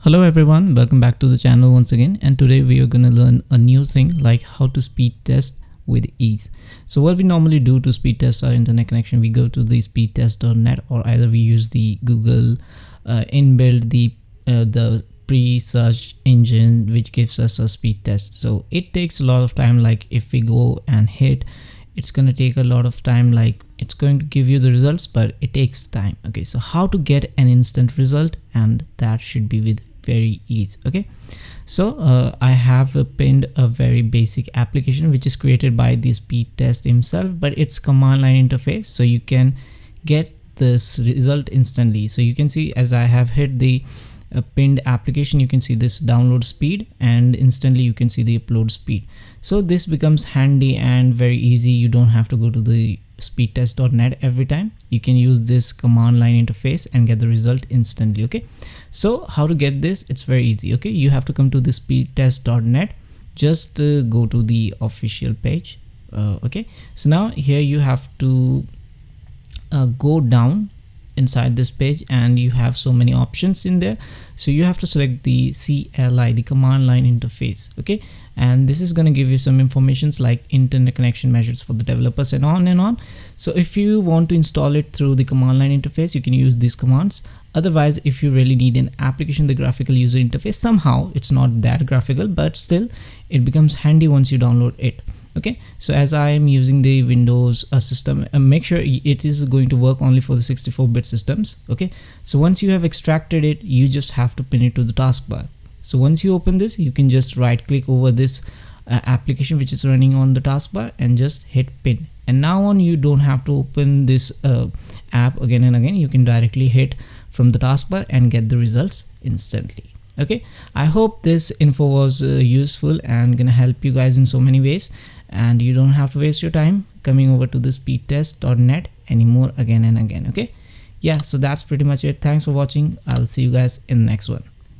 Hello everyone, welcome back to the channel once again, and today we are going to learn a new thing like how to speed test with ease. So what we normally do to speed test our internet connection, we go to the speedtest.net, or either we use the Google inbuilt the pre-search engine which gives us a speed test. So it takes a lot of time. Like if we go and hit, it's going to take a lot of time. Like it's going to give you the results, but it takes time. Okay, so how to get an instant result, and that should be with very easy. Okay, so I have pinned a very basic application which is created by the speed test himself, but it's command line interface, so you can get this result instantly. So you can see as I have hit the pinned application, you can see this download speed, and instantly you can see the upload speed. So this becomes handy and very easy. You don't have to go to the speedtest.net every time. You can use this command line interface and get the result instantly. Okay, so how to get this? It's very easy. Okay, you have to come to the speedtest.net. Just go to the official page. Okay, so now here you have to go down inside this page, and you have so many options in there. So you have to select the CLI, the command line interface. Okay, and this is going to give you some informations like internet connection measures for the developers and on and on. So if you want to install it through the command line interface, you can use these commands. Otherwise, if you really need an application, the graphical user interface, somehow it's not that graphical, but still it becomes handy once you download it. Okay, so as I am using the Windows system, make sure it is going to work only for the 64-bit systems. Okay, so once you have extracted it, you just have to pin it to the taskbar. So once you open this, you can just right click over this application which is running on the taskbar and just hit pin, and now on you don't have to open this app again and again. You can directly hit from the taskbar and get the results instantly. Okay, I hope this info was useful and gonna help you guys in so many ways, and you don't have to waste your time coming over to the speedtest.net anymore again and again. Okay, yeah, so that's pretty much it. Thanks for watching. I'll see you guys in the next one.